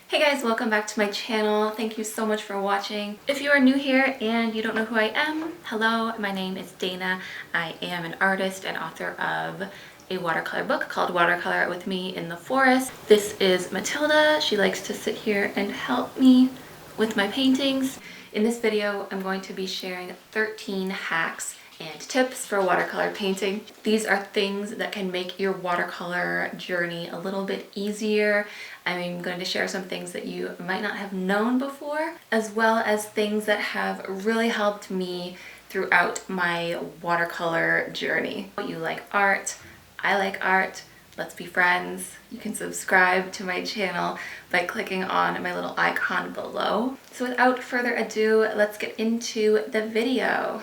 Hey guys, welcome back to my channel. Thank you so much for watching. If you are new here and you don't know who I am, hello, my name is Dana. I am an artist and author of a watercolor book called Watercolor with Me in the Forest. This is Matilda. She likes to sit here and help me with my paintings. In this video, I'm going to be sharing 13 hacks and tips for watercolor painting. These are things that can make your watercolor journey a little bit easier. I'm going to share some things that you might not have known before, as well as things that have really helped me throughout my watercolor journey. You like art, I like art, let's be friends. You can subscribe to my channel by clicking on my little icon below. So without further ado, let's get into the video.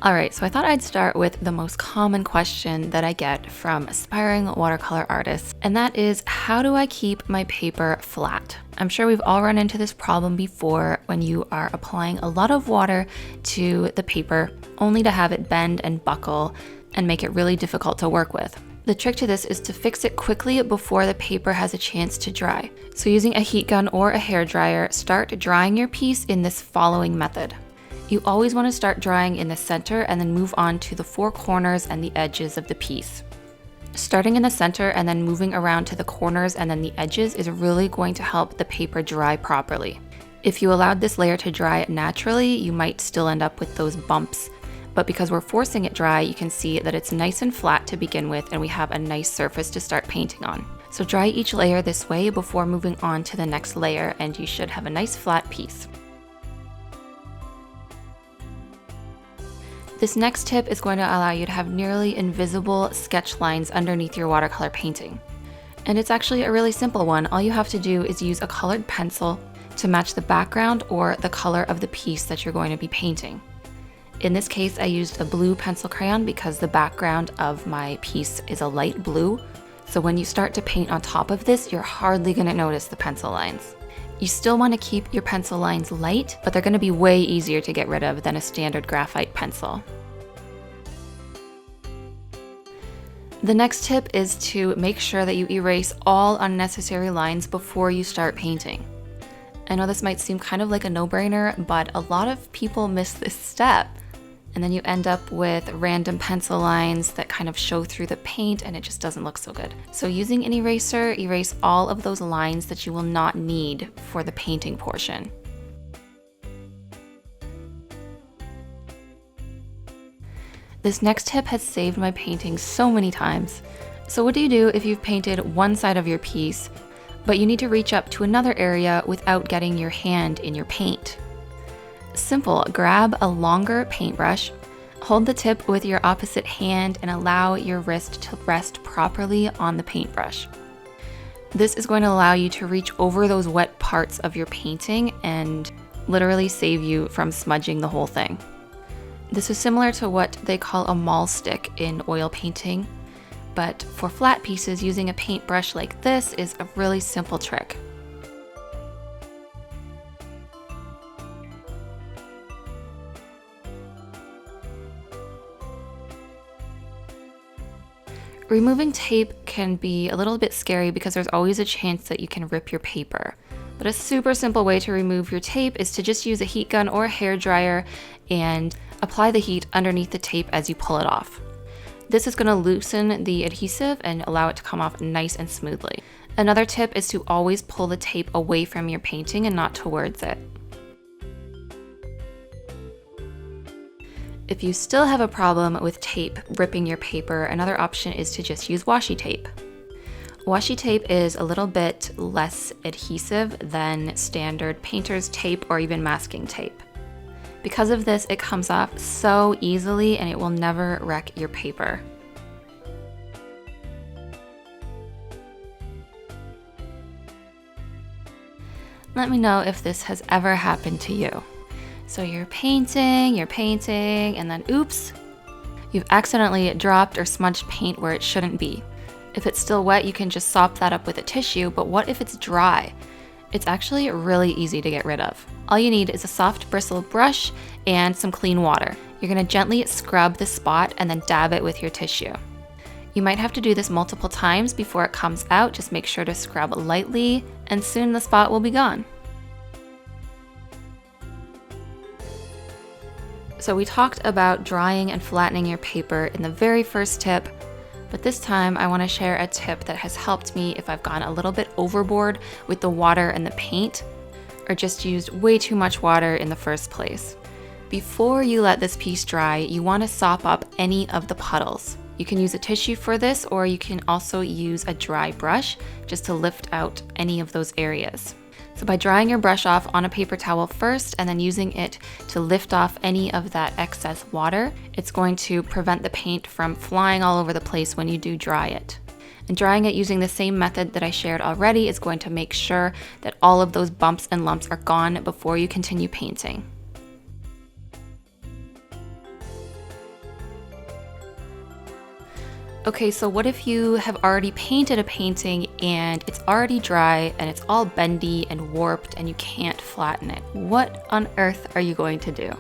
Alright, so I thought I'd start with the most common question that I get from aspiring watercolor artists, and that is, how do I keep my paper flat? I'm sure we've all run into this problem before when you are applying a lot of water to the paper, only to have it bend and buckle and make it really difficult to work with. The trick to this is to fix it quickly before the paper has a chance to dry. So using a heat gun or a hairdryer, start drying your piece in this following method. You always want to start drying in the center and then move on to the four corners and the edges of the piece. Starting in the center and then moving around to the corners and then the edges is really going to help the paper dry properly. If you allowed this layer to dry naturally, you might still end up with those bumps. But because we're forcing it dry, you can see that it's nice and flat to begin with, and we have a nice surface to start painting on. So dry each layer this way before moving on to the next layer, and you should have a nice flat piece. This next tip is going to allow you to have nearly invisible sketch lines underneath your watercolor painting. And it's actually a really simple one. All you have to do is use a colored pencil to match the background or the color of the piece that you're going to be painting. In this case, I used a blue pencil crayon because the background of my piece is a light blue. So when you start to paint on top of this, you're hardly going to notice the pencil lines. You still want to keep your pencil lines light, but they're going to be way easier to get rid of than a standard graphite pencil. The next tip is to make sure that you erase all unnecessary lines before you start painting. I know this might seem kind of like a no-brainer, but a lot of people miss this step. And then you end up with random pencil lines that kind of show through the paint, and it just doesn't look so good. So using an eraser, erase all of those lines that you will not need for the painting portion. This next tip has saved my paintings so many times. So what do you do if you've painted one side of your piece, but you need to reach up to another area without getting your hand in your paint? Simple, grab a longer paintbrush, hold the tip with your opposite hand and allow your wrist to rest properly on the paintbrush. This is going to allow you to reach over those wet parts of your painting and literally save you from smudging the whole thing. This is similar to what they call a maul stick in oil painting, but for flat pieces, using a paintbrush like this is a really simple trick. Removing tape can be a little bit scary because there's always a chance that you can rip your paper. But a super simple way to remove your tape is to just use a heat gun or a hairdryer and apply the heat underneath the tape as you pull it off. This is going to loosen the adhesive and allow it to come off nice and smoothly. Another tip is to always pull the tape away from your painting and not towards it. If you still have a problem with tape ripping your paper, another option is to just use washi tape. Washi tape is a little bit less adhesive than standard painter's tape or even masking tape. Because of this, it comes off so easily and it will never wreck your paper. Let me know if this has ever happened to you. So you're painting, and then oops, you've accidentally dropped or smudged paint where it shouldn't be. If it's still wet, you can just sop that up with a tissue, but what if it's dry? It's actually really easy to get rid of. All you need is a soft bristle brush and some clean water. You're gonna gently scrub the spot and then dab it with your tissue. You might have to do this multiple times before it comes out. Just make sure to scrub lightly and soon the spot will be gone. So we talked about drying and flattening your paper in the very first tip, but this time I want to share a tip that has helped me if I've gone a little bit overboard with the water and the paint, or just used way too much water in the first place. Before you let this piece dry, you want to sop up any of the puddles. You can use a tissue for this, or you can also use a dry brush just to lift out any of those areas. So by drying your brush off on a paper towel first and then using it to lift off any of that excess water, it's going to prevent the paint from flying all over the place when you do dry it. And drying it using the same method that I shared already is going to make sure that all of those bumps and lumps are gone before you continue painting. Okay, so what if you have already painted a painting and it's already dry and it's all bendy and warped and you can't flatten it? What on earth are you going to do?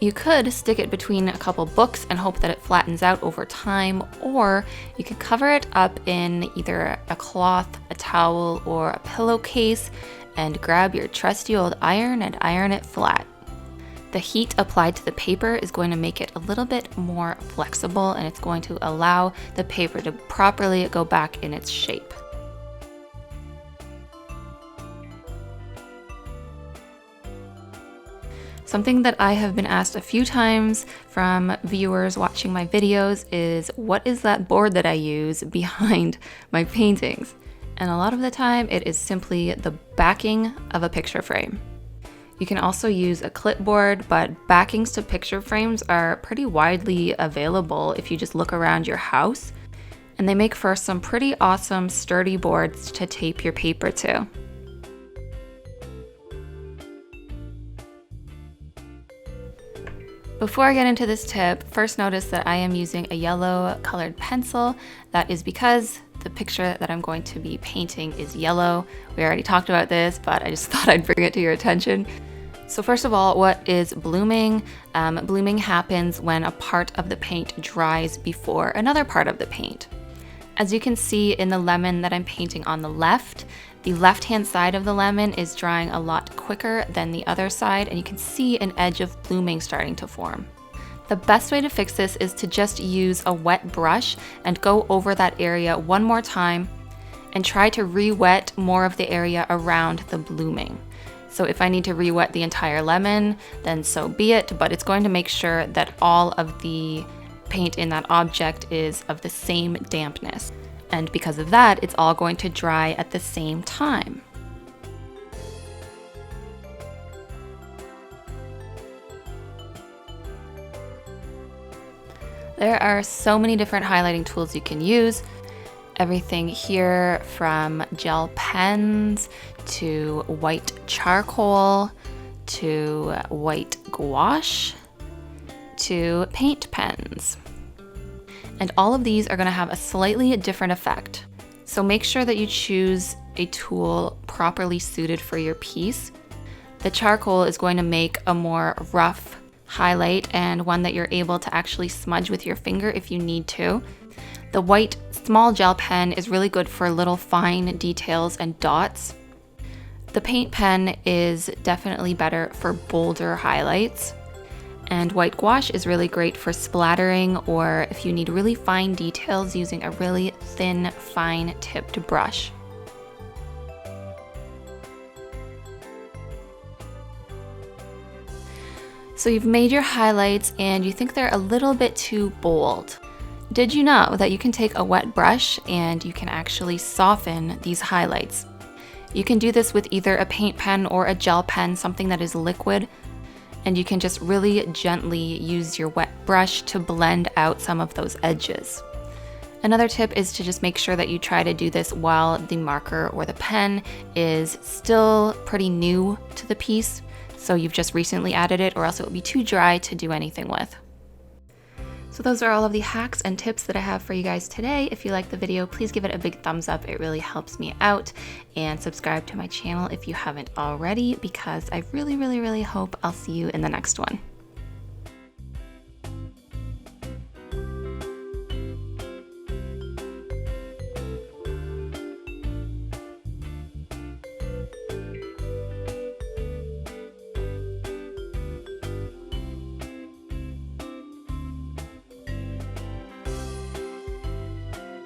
You could stick it between a couple books and hope that it flattens out over time, or you could cover it up in either a cloth, a towel, or a pillowcase and grab your trusty old iron and iron it flat. The heat applied to the paper is going to make it a little bit more flexible, and it's going to allow the paper to properly go back in its shape. Something that I have been asked a few times from viewers watching my videos is, what is that board that I use behind my paintings? And a lot of the time it is simply the backing of a picture frame. You can also use a clipboard, but backings to picture frames are pretty widely available if you just look around your house, and they make for some pretty awesome sturdy boards to tape your paper to. Before I get into this tip, first notice that I am using a yellow colored pencil. That is because the picture that I'm going to be painting is yellow. We already talked about this, but I just thought I'd bring it to your attention. So first of all, what is blooming? Blooming happens when a part of the paint dries before another part of the paint. As you can see in the lemon that I'm painting on the left-hand side of the lemon is drying a lot quicker than the other side, and you can see an edge of blooming starting to form. The best way to fix this is to just use a wet brush and go over that area one more time and try to re-wet more of the area around the blooming. So if I need to re-wet the entire lemon, then so be it, but it's going to make sure that all of the paint in that object is of the same dampness. And because of that, it's all going to dry at the same time. There are so many different highlighting tools you can use. Everything here from gel pens to white charcoal to white gouache to paint pens. And all of these are going to have a slightly different effect. So make sure that you choose a tool properly suited for your piece. The charcoal is going to make a more rough highlight and one that you're able to actually smudge with your finger if you need to. The white small gel pen is really good for little fine details and dots. The paint pen is definitely better for bolder highlights. And white gouache is really great for splattering, or if you need really fine details using a really thin, fine tipped brush. So you've made your highlights and you think they're a little bit too bold. Did you know that you can take a wet brush and you can actually soften these highlights? You can do this with either a paint pen or a gel pen, something that is liquid, and you can just really gently use your wet brush to blend out some of those edges. Another tip is to just make sure that you try to do this while the marker or the pen is still pretty new to the piece, so you've just recently added it, or else it will be too dry to do anything with. So those are all of the hacks and tips that I have for you guys today. If you like the video, please give it a big thumbs up. It really helps me out. And subscribe to my channel if you haven't already, because I really, really, really hope I'll see you in the next one.